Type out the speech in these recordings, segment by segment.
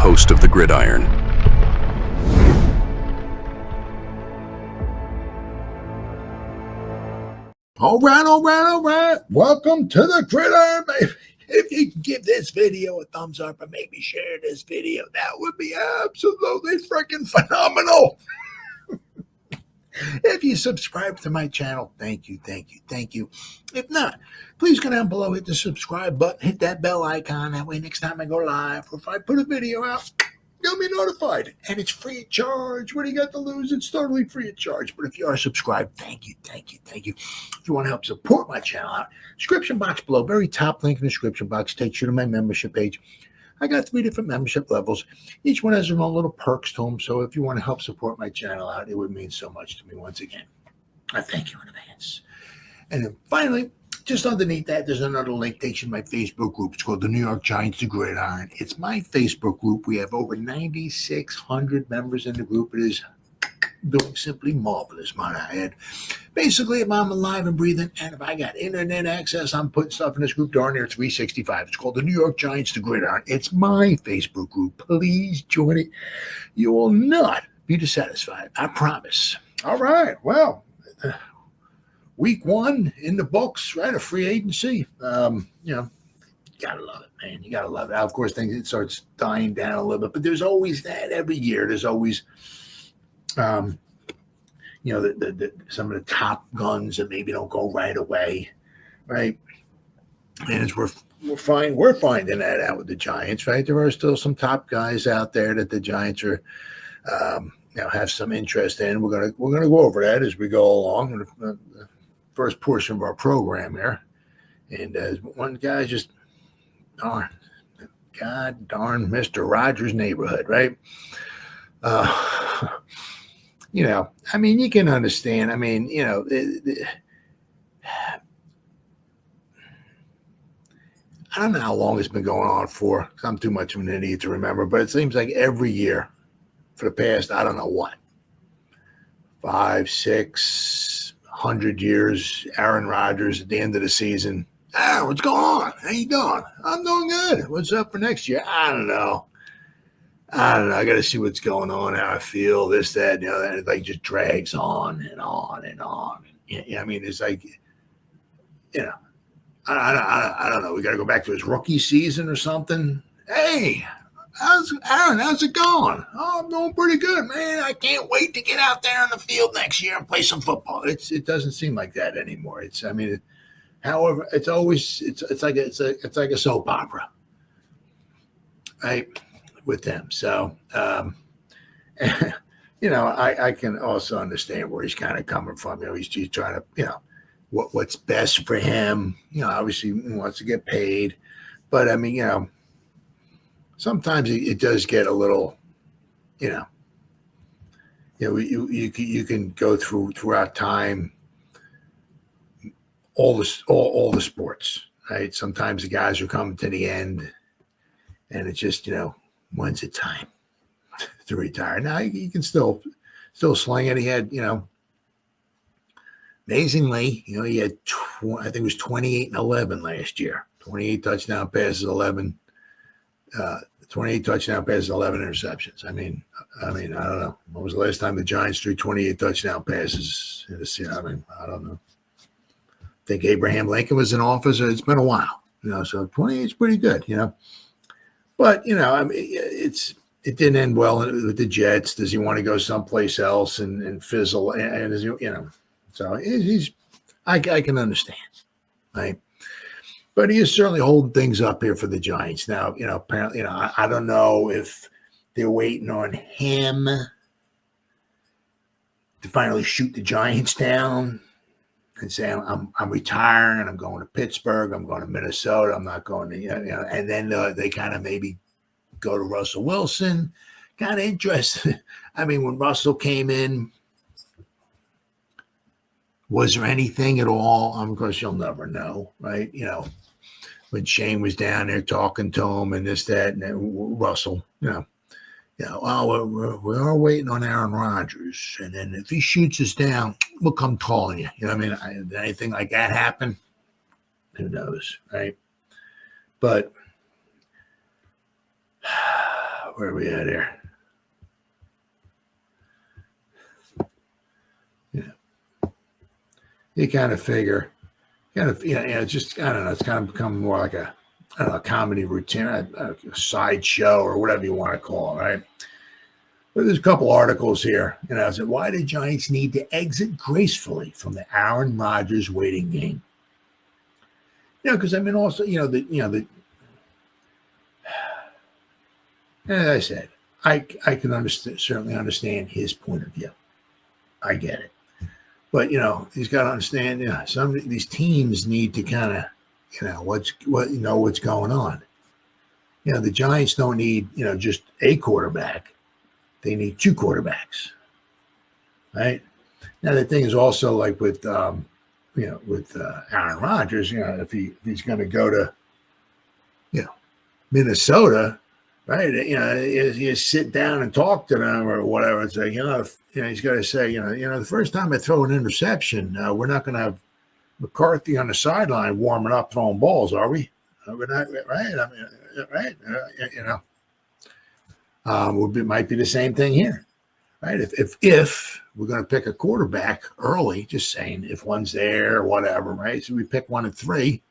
host of the Gridiron. All right. Welcome to the Gridiron, baby. If you can give this video a thumbs up and maybe share this video, that would be absolutely freaking phenomenal. If you subscribe to my channel, thank you. If not, please go down below, hit the subscribe button, hit that bell icon. That way next time I go live or if I put a video out, you'll be notified. And it's free of charge. What do you got to lose? It's totally free of charge. But if you are subscribed, thank you. If you want to help support my channel out, description box below, very top link in the description box takes you to my membership page. I got 3 different membership levels. Each one has their own little perks to them. So if you want to help support my channel out, it would mean so much to me once again. I thank you in advance. And then finally, just underneath that, there's another link takes you to my Facebook group. It's called the New York Giants, the Gridiron. It's my Facebook group. We have over 9,600 members in the group. It is doing simply marvelous, might I add. Basically, if I'm alive and breathing, and if I got internet access, I'm putting stuff in this group darn near 365. It's called the New York Giants, the Gridiron. It's my Facebook group. Please join it. You will not be dissatisfied. I promise. All right. Well, week 1 in the books, right? A free agency. You gotta love it, man. You gotta love it. Of course, things it starts dying down a little bit, but there's always that every year. There's always some of the top guns that maybe don't go right away, right? And as we're finding that out with the Giants, right? There are still some top guys out there that the Giants are, have some interest in. We're gonna go over that as we go along in the first portion of our program here. And one guy just God darn Mr. Rodgers neighborhood, right? You can understand. I don't know how long it's been going on for. I'm too much of an idiot to remember, but it seems like every year for the past, I don't know what, 5, 6, 100 years, Aaron Rodgers at the end of the season. What's going on? How you doing? I'm doing good. What's up for next year? I don't know. I got to see what's going on, how I feel, this, that, and the other. And it like just drags on and on and on. It's like, I don't know. We got to go back to his rookie season or something. Hey, how's it going? Oh, I'm doing pretty good, man. I can't wait to get out there on the field next year and play some football. It doesn't seem like that anymore. However, it's always it's like a soap opera, right? With them. So, I can also understand where he's kind of coming from. He's trying to, what's best for him. Obviously he wants to get paid, but sometimes it does get a little, you can go throughout time all the sports, right? Sometimes the guys are coming to the end, and it's just when's it time to retire? Now he can still sling it. He had, amazingly, he had I think it was 28 and 11 last year. 28 touchdown passes, 11 interceptions. I don't know. When was the last time the Giants threw 28 touchdown passes in a season? I don't know. I think Abraham Lincoln was in office. It's been a while, so 28 is pretty good, But, it didn't end well with the Jets. Does he want to go someplace else and fizzle? And so I can understand, right? But he is certainly holding things up here for the Giants. Now, apparently, I don't know if they're waiting on him to finally shoot the Giants down and say, I'm retiring, I'm going to Pittsburgh, I'm going to Minnesota, I'm not going to, and then they kind of maybe go to Russell Wilson. Kind of interesting. When Russell came in, was there anything at all? Of course, you'll never know, right? When Shane was down there talking to him and this, that, and then Russell, we are waiting on Aaron Rodgers. And then if he shoots us down, we'll come calling you. Did anything like that happen? Who knows, right? But Where are we at here? You kind of figure, it's just, I don't know, it's kind of become more like a comedy routine, a sideshow or whatever you want to call it, right? But there's a couple articles here, I said, why the Giants need to exit gracefully from the Aaron Rodgers waiting game. Because also, as I said, I can certainly understand his point of view. I get it. But, he's got to understand, some of these teams need to kind of, what's going on. The Giants don't need, just a quarterback. They need two quarterbacks, right? Now, the thing is also like with Aaron Rodgers, if he's going to go to, Minnesota, right? You sit down and talk to them or whatever. It's like, he's got to say, the first time I throw an interception, we're not going to have McCarthy on the sideline warming up throwing balls, are we? We're not, right? Right? It might be the same thing here, right? If we're going to pick a quarterback early, just saying, if one's there or whatever, right? So we pick 1 and 3.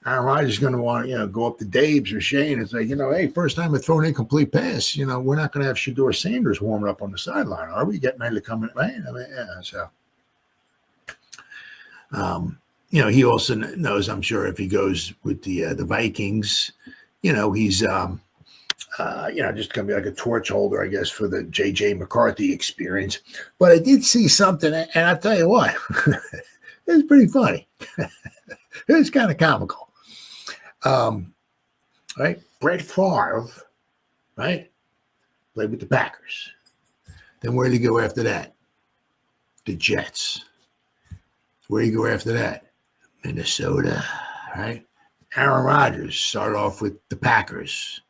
Aaron Rodgers is going to want to, go up to Dave's or Shane and say, hey, first time I throw an incomplete pass, we're not going to have Shedeur Sanders warming up on the sideline, are we? Getting ready to come in, right? So, he also knows, I'm sure, if he goes with the Vikings, he's, just going to be like a torch holder, I guess, for the J.J. McCarthy experience. But I did see something, and I'll tell you what, it was pretty funny. It was kind of comical. Right? Brett Favre, right? Played with the Packers. Then where did he go after that? The Jets. Where did he go after that? Minnesota, right? Aaron Rodgers started off with the Packers.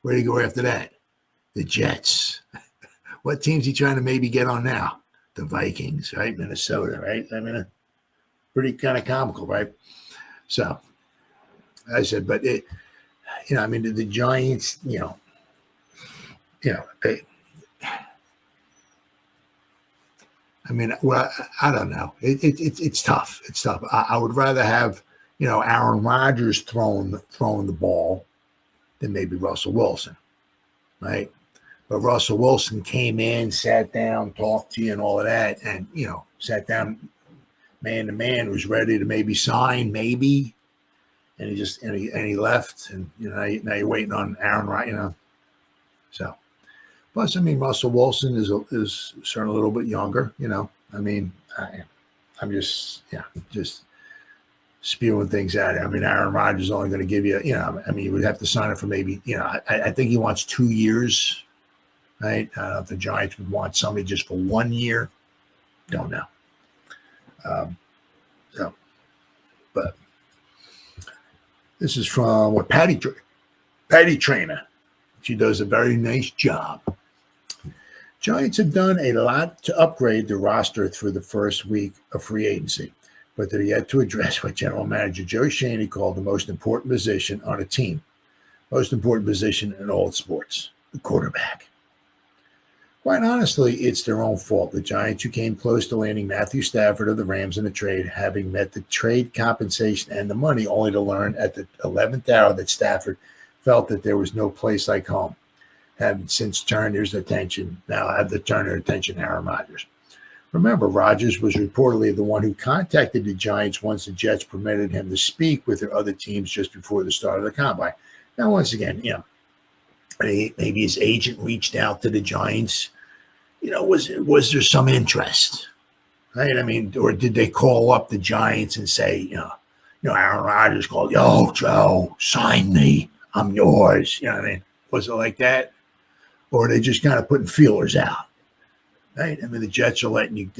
Where did he go after that? The Jets. What team's he trying to maybe get on now? The Vikings, right? Minnesota, right? Pretty kind of comical, right? So, I said, but the Giants, they, I don't know. It's tough. It's tough. I would rather have, Aaron Rodgers throwing the ball than maybe Russell Wilson, right? But Russell Wilson came in, sat down, talked to you and all of that, and, sat down man to man, was ready to maybe sign, maybe. And he left, and now you're waiting on Aaron, right? So, plus, Russell Wilson is certainly a little bit younger. I'm just spewing things at it. Aaron Rodgers is only going to give you, you would have to sign it for maybe, I think he wants 2 years, right? I don't know if the Giants would want somebody just for 1 year. Don't know. But. This is from Patty Trainer. She does a very nice job. Giants have done a lot to upgrade the roster through the first week of free agency, but they're yet to address what General Manager Joe Schoen called the most important position on a team. Most important position in all sports, the quarterback. Quite honestly, it's their own fault. The Giants, who came close to landing Matthew Stafford of the Rams in a trade, having met the trade compensation and the money, only to learn at the 11th hour that Stafford felt that there was no place like home. Have since turned their attention Aaron Rodgers. Remember, Rodgers was reportedly the one who contacted the Giants once the Jets permitted him to speak with their other teams just before the start of the combine. Now, once again, maybe his agent reached out to the Giants. Was there some interest, right? Or did they call up the Giants and say, Aaron Rodgers called, yo, Joe, sign me, I'm yours. Was it like that? Or are they just kind of putting feelers out, right? The Jets are letting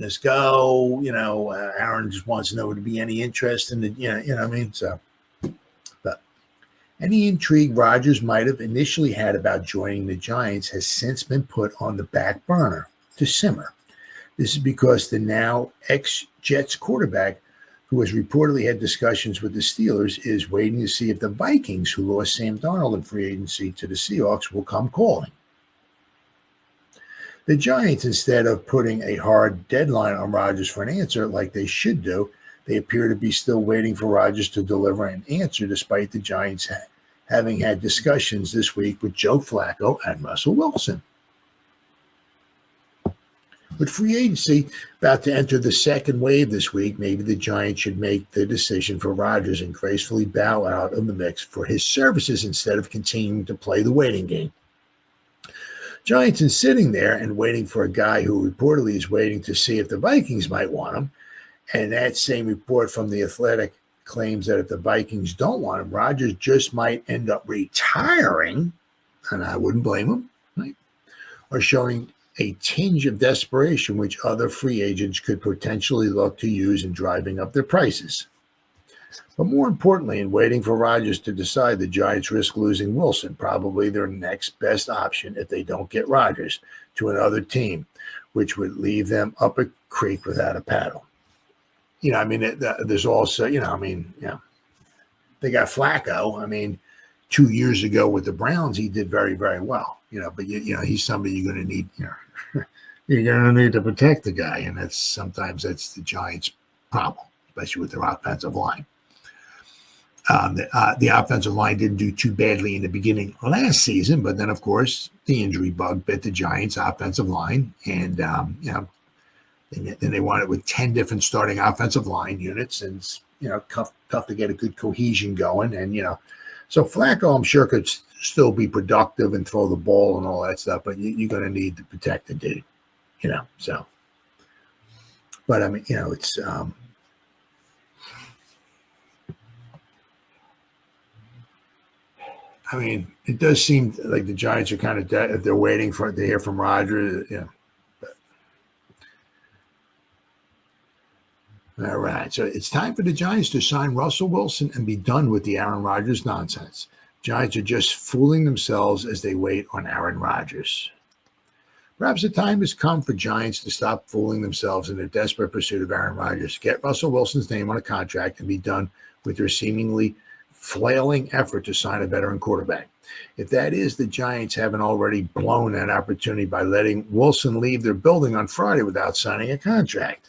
us go. Aaron just wants to know would there be any interest in the, So, but any intrigue Rodgers might have initially had about joining the Giants has since been put on the back burner to simmer. This is because the now ex-Jets quarterback, who has reportedly had discussions with the Steelers, is waiting to see if the Vikings, who lost Sam Darnold in free agency to the Seahawks, will come calling. The Giants, instead of putting a hard deadline on Rodgers for an answer like they should do, they appear to be still waiting for Rodgers to deliver an answer, despite the Giants having had discussions this week with Joe Flacco and Russell Wilson. With free agency about to enter the second wave this week, maybe the Giants should make the decision for Rodgers and gracefully bow out of the mix for his services instead of continuing to play the waiting game. Giants is sitting there and waiting for a guy who reportedly is waiting to see if the Vikings might want him. And that same report from The Athletic claims that if the Vikings don't want him, Rodgers just might end up retiring, and I wouldn't blame him, right? Or showing a tinge of desperation, which other free agents could potentially look to use in driving up their prices. But more importantly, in waiting for Rodgers to decide, the Giants risk losing Wilson, probably their next best option if they don't get Rodgers, to another team, which would leave them up a creek without a paddle. There's also, they got Flacco. 2 years ago with the Browns, he did very, very well, but he's somebody you're going to need, you're going to need to protect the guy. And sometimes that's the Giants' problem, especially with their offensive line. The offensive line didn't do too badly in the beginning last season, but then, of course, the injury bug bit the Giants' offensive line. And, then they won it with 10 different starting offensive line units, and tough to get a good cohesion going. And so Flacco, I'm sure, could still be productive and throw the ball and all that stuff, but you're going to need to protect the dude, So, but it's it does seem like the Giants are kind of dead if they're waiting to hear from Rodgers. All right, so it's time for the Giants to sign Russell Wilson and be done with the Aaron Rodgers nonsense. Giants are just fooling themselves as they wait on Aaron Rodgers. Perhaps the time has come for Giants to stop fooling themselves in their desperate pursuit of Aaron Rodgers, get Russell Wilson's name on a contract, and be done with their seemingly flailing effort to sign a veteran quarterback. If that is, the Giants haven't already blown that opportunity by letting Wilson leave their building on Friday without signing a contract.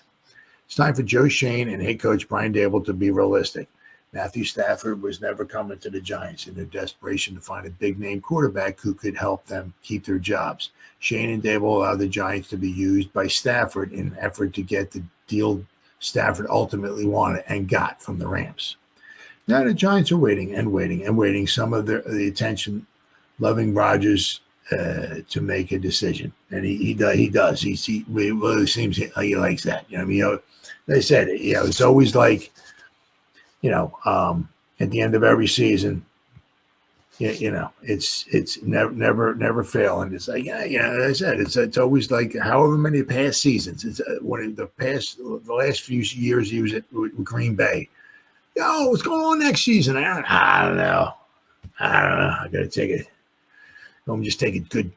It's time for Joe Schoen and head coach Brian Daboll to be realistic. Matthew Stafford was never coming to the Giants in their desperation to find a big-name quarterback who could help them keep their jobs. Schoen and Daboll allowed the Giants to be used by Stafford in an effort to get the deal Stafford ultimately wanted and got from the Rams. Now the Giants are waiting and waiting and waiting. Some of the attention-loving Rodgers to make a decision, and he does. He seems he likes that. They said it's always like, at the end of every season, it's never fail, and it's like I said, it's always like however many past seasons. It's the last few years he was with Green Bay. What's going on next season? I don't know. I gotta take it. Let me just take a good,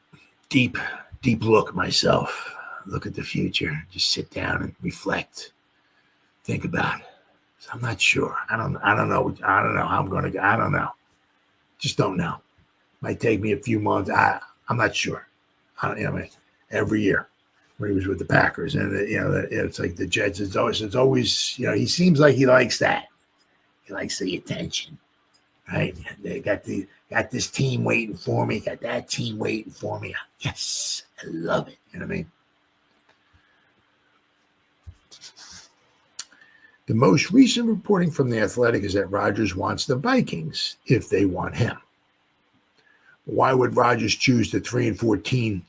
deep look myself. Look at the future. Just sit down and reflect. Think about it. So I'm not sure. I don't know. I don't know how I'm going to go. I don't know. Just don't know. Might take me a few months. I'm not sure. Every year when he was with the Packers, and it's like the Jets. It's always. He seems like he likes that. He likes the attention, right? They got this team waiting for me. Got that team waiting for me. Yes, I love it. You know what I mean? The most recent reporting from The Athletic is that Rodgers wants the Vikings if they want him. Why would Rodgers choose the 3-14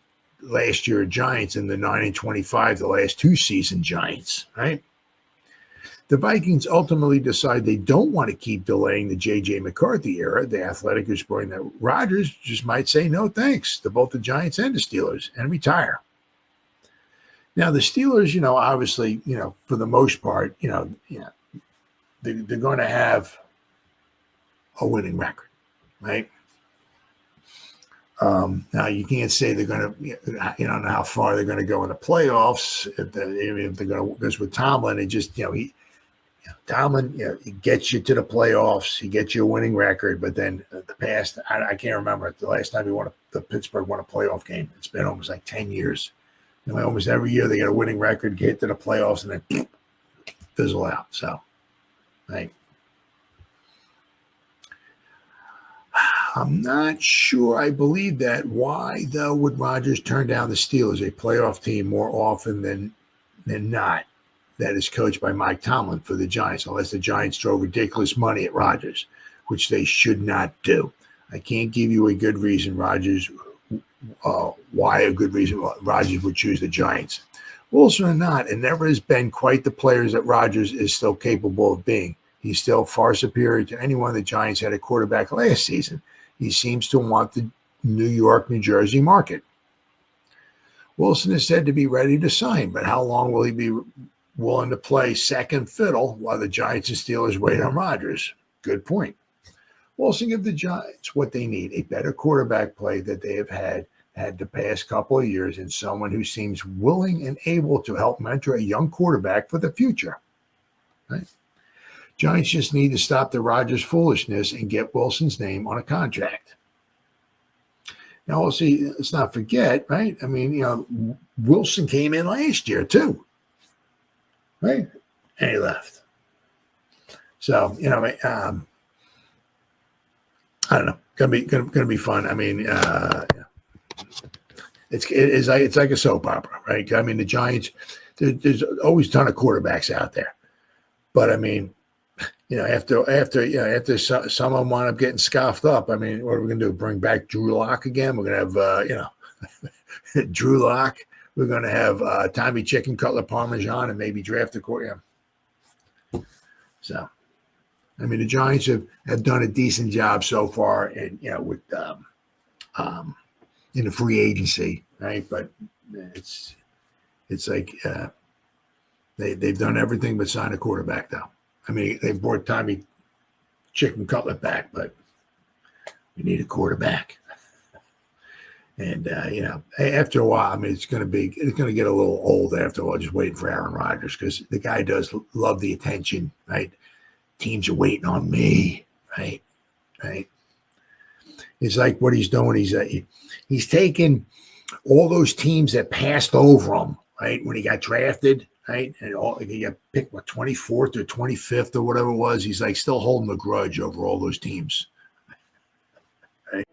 last year Giants and the 9-25 the last two season Giants, right? The Vikings ultimately decide they don't want to keep delaying the J.J. McCarthy era. The Athletic is reporting that Rodgers just might say no thanks to both the Giants and the Steelers and retire. Now, the Steelers, obviously, for the most part, they're going to have a winning record, right? Now, you can't say they're going to, I don't know how far they're going to go in the playoffs. If they're going to go with Tomlin, it just, Tomlin, he gets you to the playoffs. He gets you a winning record. But then the past, I can't remember the last time the Pittsburgh won a playoff game. It's been almost like 10 years. Almost every year they get a winning record, get to the playoffs, and then fizzle out. So, right. I'm not sure I believe that. Why, though, would Rodgers turn down the Steelers, a playoff team, more often than not? That is coached by Mike Tomlin for the Giants, unless the Giants throw ridiculous money at Rodgers, which they should not do. I can't give you a good reason why a good reason Rodgers would choose the Giants. Wilson or not, it never has been quite the players that Rodgers is still capable of being. He's still far superior to anyone the Giants had a quarterback last season. He seems to want the New York, New Jersey market. Wilson is said to be ready to sign, but how long will he be willing to play second fiddle while the Giants and Steelers wait on Rodgers? Good point. Wilson give the Giants what they need, a better quarterback play that they have had the past couple of years, and someone who seems willing and able to help mentor a young quarterback for the future. Right? Giants just need to stop the Rodgers foolishness and get Wilson's name on a contract. Now, we'll see. Let's not forget, right? I mean, Wilson came in last year too, right? And he left. So, I don't know. Gonna be fun. I mean, it's like a soap opera, right? I mean, the Giants. There's always a ton of quarterbacks out there, but I mean, after some of them wind up getting scoffed up, I mean, what are we going to do? Bring back Drew Lock again? We're going to have, Drew Lock. We're going to have Tommy Chicken Cutler Parmesan and maybe draft a quarterback. So, I mean, the Giants have done a decent job so far, and with in the free agency, right? But it's like they've done everything but sign a quarterback, though. I mean, they brought Tommy Chicken Cutlet back, but we need a quarterback. And after a while, I mean, it's going to get a little old after a while, just waiting for Aaron Rodgers, because the guy does love the attention, right? Teams are waiting on me, right? It's like what he's doing. He's taking all those teams that passed over him, right, when he got drafted. Right, and he got picked 24th or 25th or whatever it was. He's like still holding a grudge over all those teams. Right?